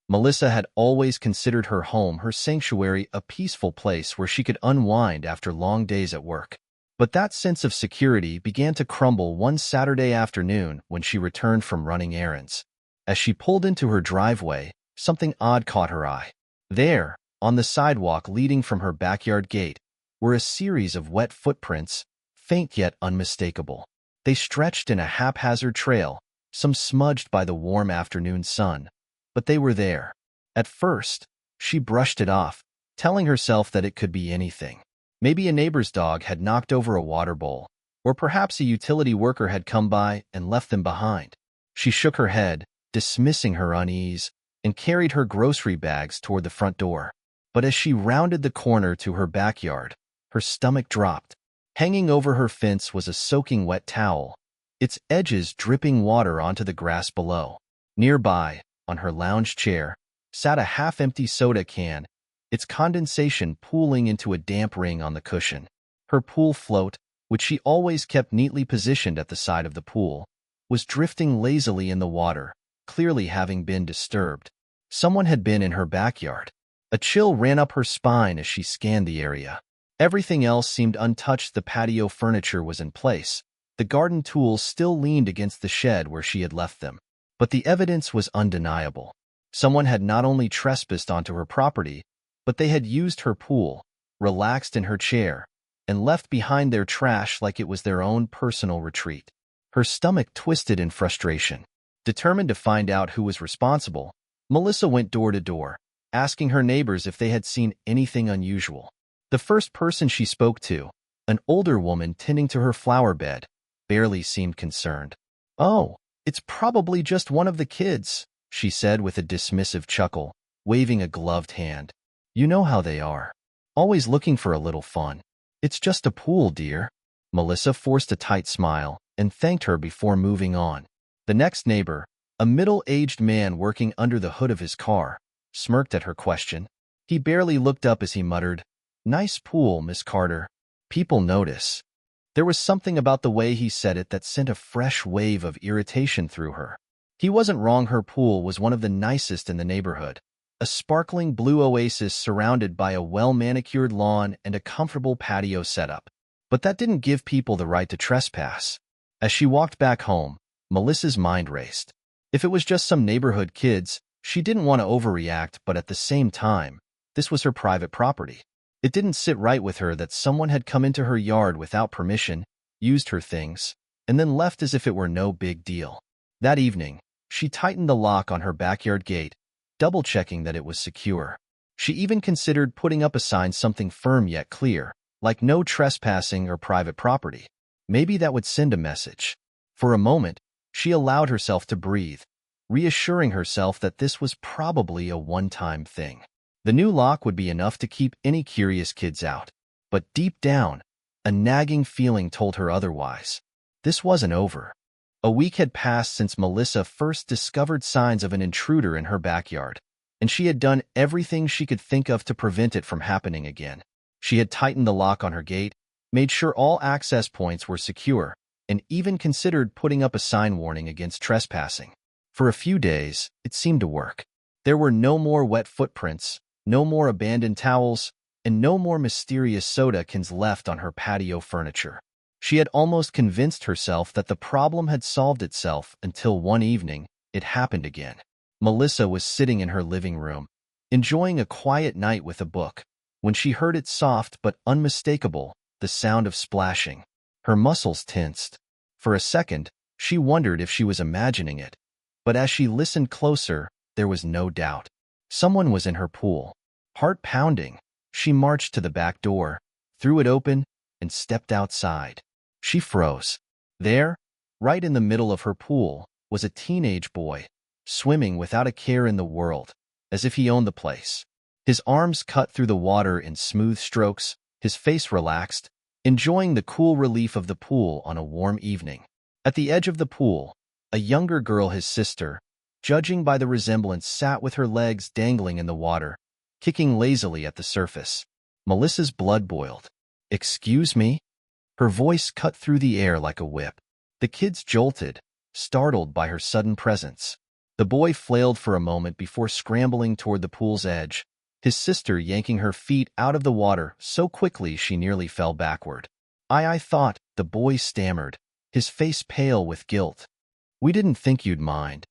Melissa had always considered her home, her sanctuary, a peaceful place where she could unwind after long days at work. But that sense of security began to crumble one Saturday afternoon when she returned from running errands. As she pulled into her driveway, something odd caught her eye. There, on the sidewalk leading from her backyard gate, were a series of wet footprints, faint yet unmistakable. They stretched in a haphazard trail, some smudged by the warm afternoon sun, but they were there. At first, she brushed it off, telling herself that it could be anything. Maybe a neighbor's dog had knocked over a water bowl, or perhaps a utility worker had come by and left them behind. She shook her head, dismissing her unease, and carried her grocery bags toward the front door. But as she rounded the corner to her backyard, her stomach dropped. Hanging over her fence was a soaking wet towel, its edges dripping water onto the grass below. Nearby, on her lounge chair, sat a half-empty soda can, its condensation pooling into a damp ring on the cushion. Her pool float, which she always kept neatly positioned at the side of the pool, was drifting lazily in the water, clearly having been disturbed. Someone had been in her backyard. A chill ran up her spine as she scanned the area. Everything else seemed untouched. The patio furniture was in place. The garden tools still leaned against the shed where she had left them. But the evidence was undeniable. Someone had not only trespassed onto her property, but they had used her pool, relaxed in her chair, and left behind their trash like it was their own personal retreat. Her stomach twisted in frustration. Determined to find out who was responsible, Melissa went door to door, asking her neighbors if they had seen anything unusual. The first person she spoke to, an older woman tending to her flower bed, barely seemed concerned. "Oh, it's probably just one of the kids," she said with a dismissive chuckle, waving a gloved hand. "You know how they are. Always looking for a little fun. It's just a pool, dear." Melissa forced a tight smile and thanked her before moving on. The next neighbor, a middle-aged man working under the hood of his car, smirked at her question. He barely looked up as he muttered, "Nice pool, Miss Carter. People notice." There was something about the way he said it that sent a fresh wave of irritation through her. He wasn't wrong. Her pool was one of the nicest in the neighborhood. A sparkling blue oasis surrounded by a well-manicured lawn and a comfortable patio setup. But that didn't give people the right to trespass. As she walked back home, Melissa's mind raced. If it was just some neighborhood kids, she didn't want to overreact, but at the same time, this was her private property. It didn't sit right with her that someone had come into her yard without permission, used her things, and then left as if it were no big deal. That evening, she tightened the lock on her backyard gate, double-checking that it was secure. She even considered putting up a sign, something firm yet clear, like "No trespassing" or "Private property." Maybe that would send a message. For a moment, she allowed herself to breathe, reassuring herself that this was probably a one-time thing. The new lock would be enough to keep any curious kids out. But deep down, a nagging feeling told her otherwise. This wasn't over. A week had passed since Melissa first discovered signs of an intruder in her backyard, and she had done everything she could think of to prevent it from happening again. She had tightened the lock on her gate, made sure all access points were secure, and even considered putting up a sign warning against trespassing. For a few days, it seemed to work. There were no more wet footprints, no more abandoned towels, and no more mysterious soda cans left on her patio furniture. She had almost convinced herself that the problem had solved itself until one evening, it happened again. Melissa was sitting in her living room, enjoying a quiet night with a book, when she heard its soft but unmistakable, the sound of splashing. Her muscles tensed. For a second, she wondered if she was imagining it, but as she listened closer, there was no doubt. Someone was in her pool. Heart pounding, she marched to the back door, threw it open, and stepped outside. She froze. There, right in the middle of her pool, was a teenage boy, swimming without a care in the world, as if he owned the place. His arms cut through the water in smooth strokes, his face relaxed, enjoying the cool relief of the pool on a warm evening. At the edge of the pool, a younger girl, his sister, judging by the resemblance, sat with her legs dangling in the water, kicking lazily at the surface. Melissa's blood boiled. "Excuse me?" Her voice cut through the air like a whip. The kids jolted, startled by her sudden presence. The boy flailed for a moment before scrambling toward the pool's edge, his sister yanking her feet out of the water so quickly she nearly fell backward. I thought, the boy stammered, his face pale with guilt. We didn't think you'd mind.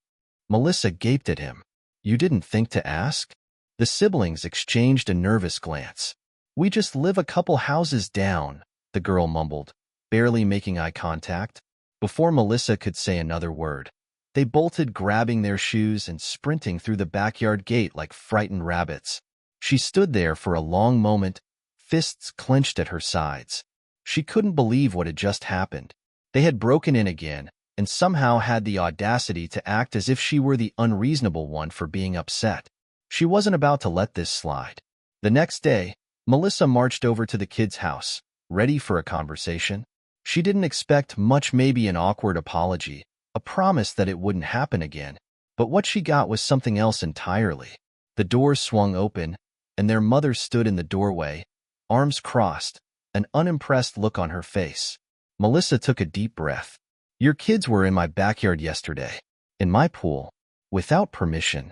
Melissa gaped at him. You didn't think to ask? The siblings exchanged a nervous glance. We just live a couple houses down, the girl mumbled, barely making eye contact. Before Melissa could say another word, they bolted, grabbing their shoes and sprinting through the backyard gate like frightened rabbits. She stood there for a long moment, fists clenched at her sides. She couldn't believe what had just happened. They had broken in again, and somehow had the audacity to act as if she were the unreasonable one for being upset. She wasn't about to let this slide. The next day, Melissa marched over to the kids' house, ready for a conversation. She didn't expect much, maybe an awkward apology, a promise that it wouldn't happen again. But what she got was something else entirely. The doors swung open, and their mother stood in the doorway, arms crossed, an unimpressed look on her face. Melissa took a deep breath. Your kids were in my backyard yesterday, in my pool, without permission.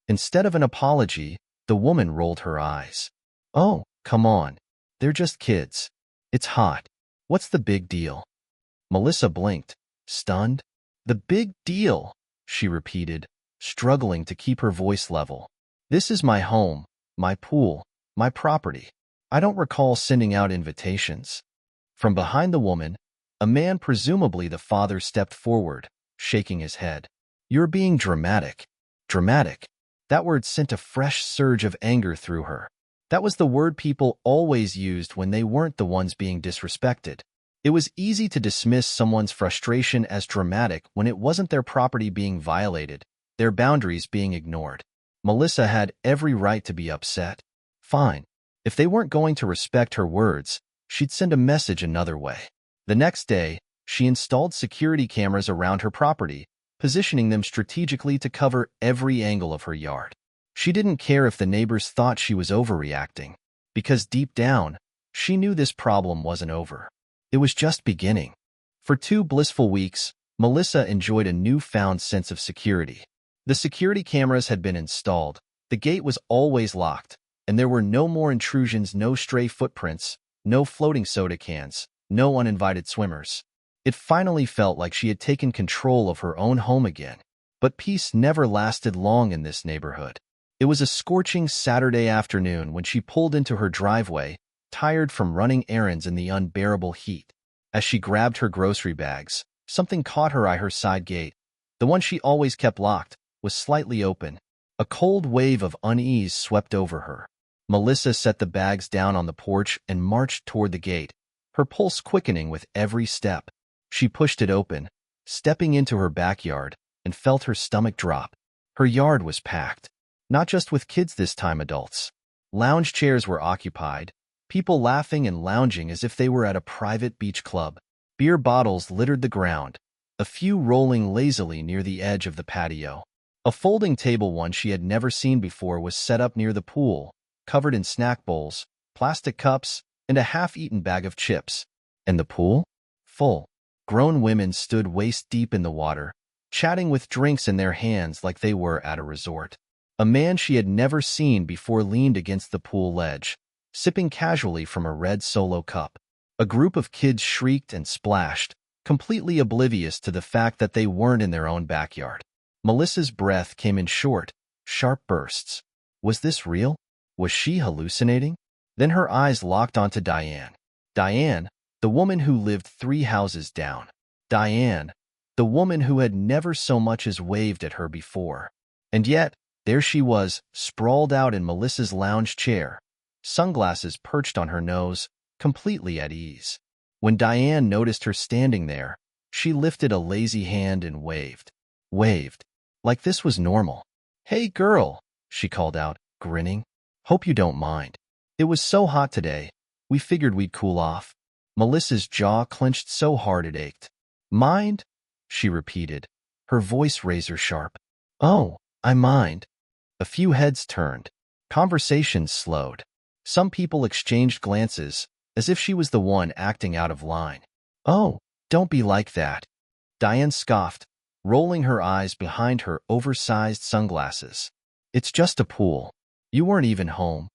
Instead of an apology, the woman rolled her eyes. Oh, come on. They're just kids. It's hot. What's the big deal? Melissa blinked, stunned. The big deal, she repeated, struggling to keep her voice level. This is my home, my pool, my property. I don't recall sending out invitations. From behind the woman, a man, presumably the father, stepped forward, shaking his head. You're being dramatic. Dramatic. That word sent a fresh surge of anger through her. That was the word people always used when they weren't the ones being disrespected. It was easy to dismiss someone's frustration as dramatic when it wasn't their property being violated, their boundaries being ignored. Melissa had every right to be upset. Fine. If they weren't going to respect her words, she'd send a message another way. The next day, she installed security cameras around her property, positioning them strategically to cover every angle of her yard. She didn't care if the neighbors thought she was overreacting, because deep down, she knew this problem wasn't over. It was just beginning. For 2 blissful weeks, Melissa enjoyed a newfound sense of security. The security cameras had been installed, the gate was always locked, and there were no more intrusions, no stray footprints, no floating soda cans, no uninvited swimmers. It finally felt like she had taken control of her own home again. But peace never lasted long in this neighborhood. It was a scorching Saturday afternoon when she pulled into her driveway, tired from running errands in the unbearable heat. As she grabbed her grocery bags, something caught her eye. Her side gate, the one she always kept locked, was slightly open. A cold wave of unease swept over her. Melissa set the bags down on the porch and marched toward the gate, her pulse quickening with every step. She pushed it open, stepping into her backyard, and felt her stomach drop. Her yard was packed. Not just with kids this time, adults. Lounge chairs were occupied, people laughing and lounging as if they were at a private beach club. Beer bottles littered the ground, a few rolling lazily near the edge of the patio. A folding table, one she had never seen before, was set up near the pool, covered in snack bowls, plastic cups, and a half-eaten bag of chips. And the pool? Full. Grown women stood waist-deep in the water, chatting with drinks in their hands like they were at a resort. A man she had never seen before leaned against the pool ledge, sipping casually from a red Solo cup. A group of kids shrieked and splashed, completely oblivious to the fact that they weren't in their own backyard. Melissa's breath came in short, sharp bursts. Was this real? Was she hallucinating? Then her eyes locked onto Diane. Diane, the woman who lived 3 houses down. Diane, the woman who had never so much as waved at her before. And yet, there she was, sprawled out in Melissa's lounge chair, sunglasses perched on her nose, completely at ease. When Diane noticed her standing there, she lifted a lazy hand and waved. Waved. Like this was normal. "Hey, girl," she called out, grinning. "Hope you don't mind. It was so hot today, we figured we'd cool off." Melissa's jaw clenched so hard it ached. "Mind?" she repeated, her voice razor sharp. "Oh, I mind." A few heads turned. Conversations slowed. Some people exchanged glances, as if she was the one acting out of line. "Oh, don't be like that." Diane scoffed. rolling her eyes behind her oversized sunglasses. "It's just a pool. You weren't even home."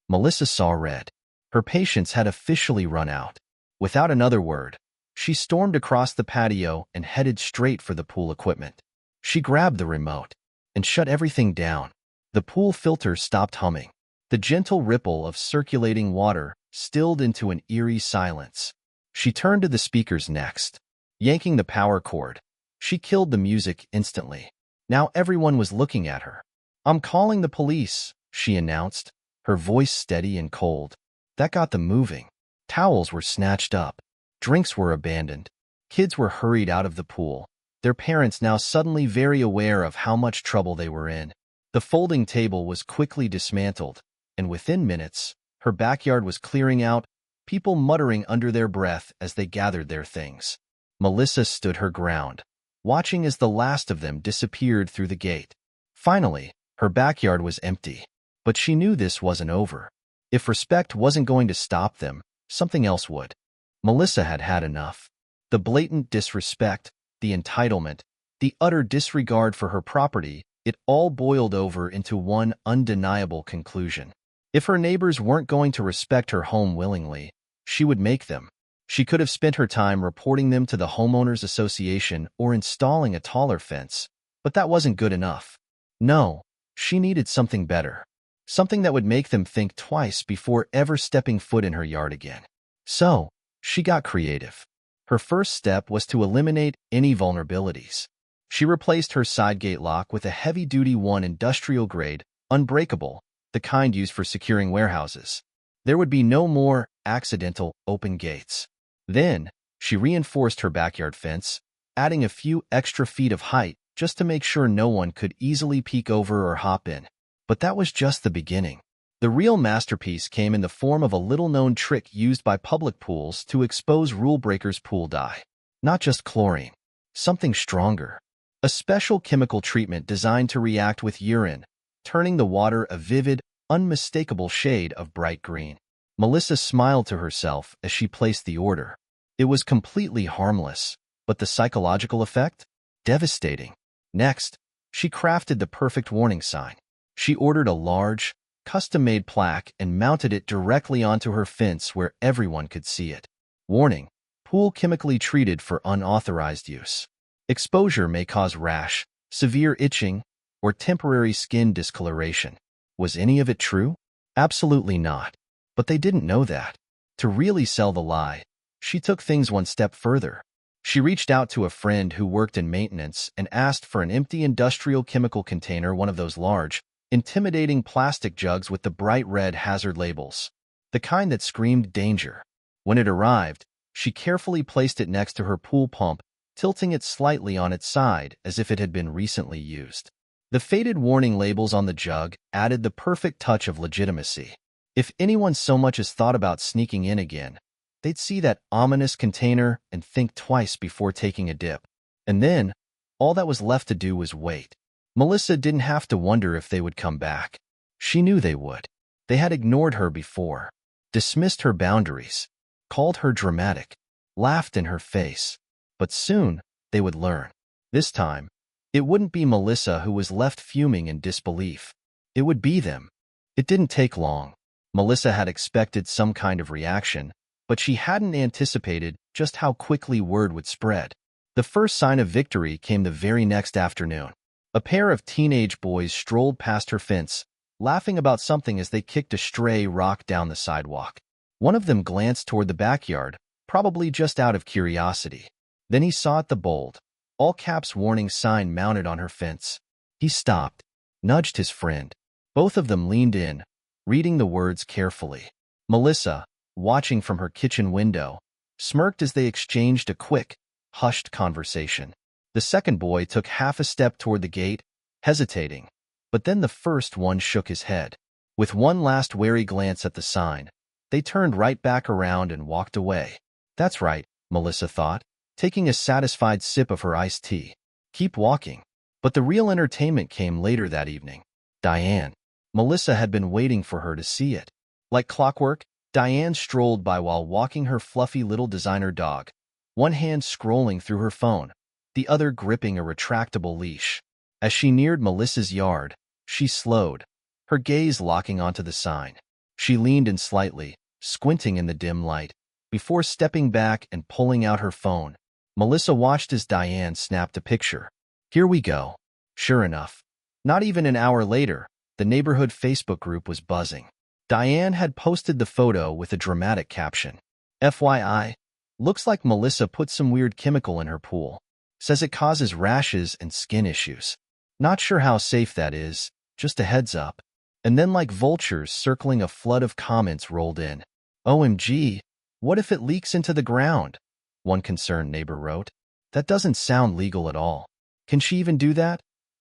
Melissa saw red. Her patience had officially run out. Without another word, she stormed across the patio and headed straight for the pool equipment. She grabbed the remote and shut everything down. The pool filter stopped humming. The gentle ripple of circulating water stilled into an eerie silence. She turned to the speakers next. Yanking the power cord, she killed the music instantly. Now everyone was looking at her. "I'm calling the police," she announced, her voice steady and cold. That got them moving. Towels were snatched up. Drinks were abandoned. Kids were hurried out of the pool, their parents now suddenly very aware of how much trouble they were in. The folding table was quickly dismantled, and within minutes, her backyard was clearing out, people muttering under their breath as they gathered their things. Melissa stood her ground, watching as the last of them disappeared through the gate. Finally, her backyard was empty. But she knew this wasn't over. If respect wasn't going to stop them, something else would. Melissa had had enough. The blatant disrespect, the entitlement, the utter disregard for her property, it all boiled over into one undeniable conclusion. If her neighbors weren't going to respect her home willingly, she would make them. She could have spent her time reporting them to the homeowners association or installing a taller fence, but that wasn't good enough. No, she needed something better. Something that would make them think twice before ever stepping foot in her yard again. So, she got creative. Her first step was to eliminate any vulnerabilities. She replaced her side gate lock with a heavy-duty one, industrial grade, unbreakable, the kind used for securing warehouses. There would be no more accidental open gates. Then, she reinforced her backyard fence, adding a few extra feet of height just to make sure no one could easily peek over or hop in. But that was just the beginning. The real masterpiece came in the form of a little-known trick used by public pools to expose rule breakers' pool dye. Not just chlorine, something stronger. A special chemical treatment designed to react with urine, turning the water a vivid, unmistakable shade of bright green. Melissa smiled to herself as she placed the order. It was completely harmless, but the psychological effect? Devastating. Next, she crafted the perfect warning sign. She ordered a large, custom-made plaque and mounted it directly onto her fence where everyone could see it. Warning: pool chemically treated for unauthorized use. Exposure may cause rash, severe itching, or temporary skin discoloration. Was any of it true? Absolutely not. But they didn't know that. To really sell the lie, she took things one step further. She reached out to a friend who worked in maintenance and asked for an empty industrial chemical container, one of those large, intimidating plastic jugs with the bright red hazard labels, the kind that screamed danger. When it arrived, she carefully placed it next to her pool pump, tilting it slightly on its side as if it had been recently used. The faded warning labels on the jug added the perfect touch of legitimacy. If anyone so much as thought about sneaking in again, they'd see that ominous container and think twice before taking a dip. And then, all that was left to do was wait. Melissa didn't have to wonder if they would come back. She knew they would. They had ignored her before, dismissed her boundaries, called her dramatic, laughed in her face. But soon, they would learn. This time, it wouldn't be Melissa who was left fuming in disbelief. It would be them. It didn't take long. Melissa had expected some kind of reaction, but she hadn't anticipated just how quickly word would spread. The first sign of victory came the very next afternoon. A pair of teenage boys strolled past her fence, laughing about something as they kicked a stray rock down the sidewalk. One of them glanced toward the backyard, probably just out of curiosity. Then he saw the bold, all-caps warning sign mounted on her fence. He stopped, nudged his friend. Both of them leaned in, reading the words carefully. Melissa, watching from her kitchen window, smirked as they exchanged a quick, hushed conversation. The second boy took half a step toward the gate, hesitating, but then the first one shook his head. With one last wary glance at the sign, they turned right back around and walked away. That's right, Melissa thought, taking a satisfied sip of her iced tea. Keep walking. But the real entertainment came later that evening. Diane. Melissa had been waiting for her to see it. Like clockwork, Diane strolled by while walking her fluffy little designer dog, one hand scrolling through her phone, the other gripping a retractable leash. As she neared Melissa's yard, she slowed, her gaze locking onto the sign. She leaned in slightly, squinting in the dim light. Before stepping back and pulling out her phone, Melissa watched as Diane snapped a picture. Here we go. Sure enough, not even an hour later, the neighborhood Facebook group was buzzing. Diane had posted the photo with a dramatic caption. FYI, looks like Melissa put some weird chemical in her pool. Says it causes rashes and skin issues. Not sure how safe that is, just a heads up. And then like vultures circling, a flood of comments rolled in. OMG, what if it leaks into the ground? One concerned neighbor wrote. That doesn't sound legal at all. Can she even do that?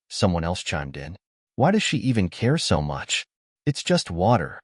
Someone else chimed in. Why does she even care so much? It's just water.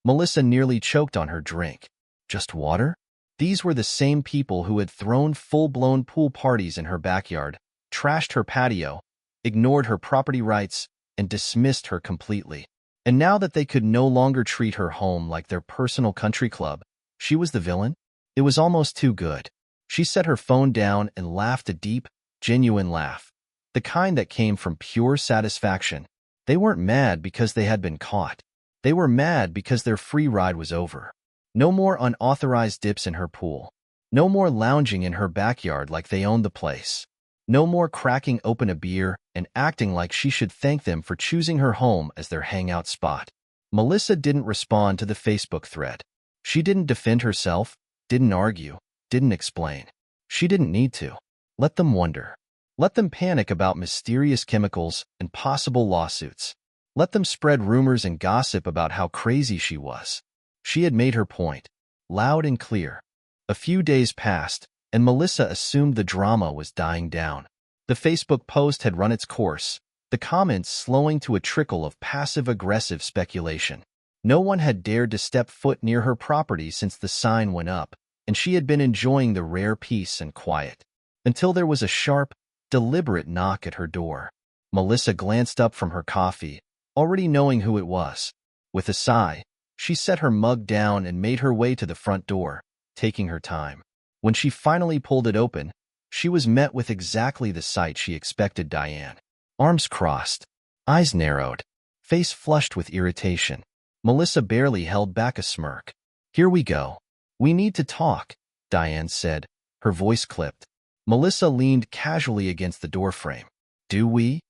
Melissa nearly choked on her drink. Just water? These were the same people who had thrown full-blown pool parties in her backyard, trashed her patio, ignored her property rights, and dismissed her completely. And now that they could no longer treat her home like their personal country club, she was the villain? It was almost too good. She set her phone down and laughed a deep, genuine laugh. The kind that came from pure satisfaction. They weren't mad because they had been caught. They were mad because their free ride was over. No more unauthorized dips in her pool. No more lounging in her backyard like they owned the place. No more cracking open a beer and acting like she should thank them for choosing her home as their hangout spot. Melissa didn't respond to the Facebook thread. She didn't defend herself, didn't argue, didn't explain. She didn't need to. Let them wonder. Let them panic about mysterious chemicals and possible lawsuits. Let them spread rumors and gossip about how crazy she was. She had made her point, loud and clear. A few days passed, and Melissa assumed the drama was dying down. The Facebook post had run its course, the comments slowing to a trickle of passive-aggressive speculation. No one had dared to step foot near her property since the sign went up, and she had been enjoying the rare peace and quiet. Until there was a sharp, deliberate knock at her door. Melissa glanced up from her coffee, already knowing who it was. With a sigh, she set her mug down and made her way to the front door, taking her time. When she finally pulled it open, she was met with exactly the sight she expected. Diane. Arms crossed, eyes narrowed, face flushed with irritation. Melissa barely held back a smirk. Here we go. We need to talk, Diane said, her voice clipped. Melissa leaned casually against the doorframe. Do we?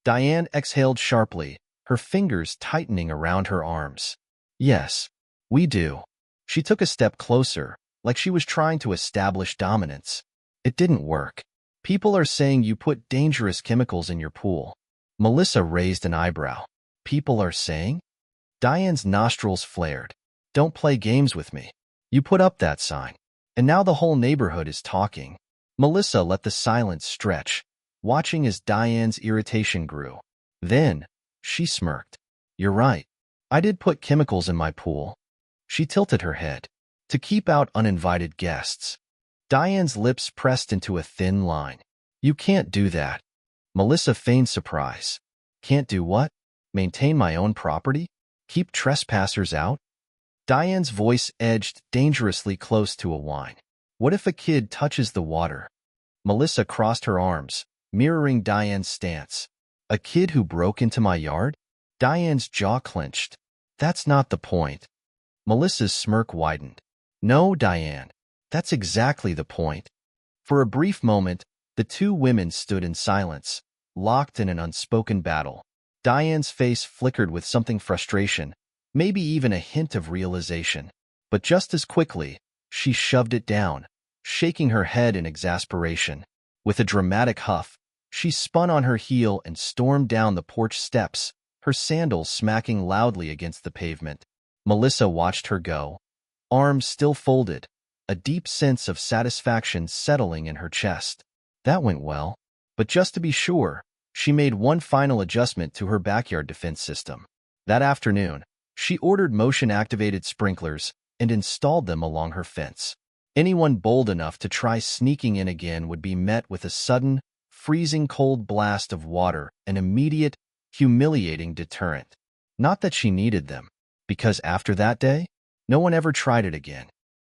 Diane exhaled sharply, her fingers tightening around her arms. Yes, we do. She took a step closer, like she was trying to establish dominance. It didn't work. People are saying you put dangerous chemicals in your pool. Melissa raised an eyebrow. People are saying? Diane's nostrils flared. Don't play games with me. You put up that sign. And now the whole neighborhood is talking. Melissa let the silence stretch, watching as Diane's irritation grew. Then, she smirked. You're right. I did put chemicals in my pool. She tilted her head. To keep out uninvited guests. Diane's lips pressed into a thin line. You can't do that. Melissa feigned surprise. Can't do what? Maintain my own property? Keep trespassers out? Diane's voice edged dangerously close to a whine. What if a kid touches the water? Melissa crossed her arms, mirroring Diane's stance. A kid who broke into my yard? Diane's jaw clenched. That's not the point. Melissa's smirk widened. No, Diane. That's exactly the point. For a brief moment, the two women stood in silence, locked in an unspoken battle. Diane's face flickered with something frustration, maybe even a hint of realization. But just as quickly, she shoved it down, shaking her head in exasperation. With a dramatic huff, she spun on her heel and stormed down the porch steps, her sandals smacking loudly against the pavement. Melissa watched her go, arms still folded, a deep sense of satisfaction settling in her chest. That went well. But just to be sure, she made one final adjustment to her backyard defense system. That afternoon, she ordered motion-activated sprinklers and installed them along her fence. Anyone bold enough to try sneaking in again would be met with a sudden, freezing cold blast of water, an immediate, humiliating deterrent. Not that she needed them, because after that day, no one ever tried it again.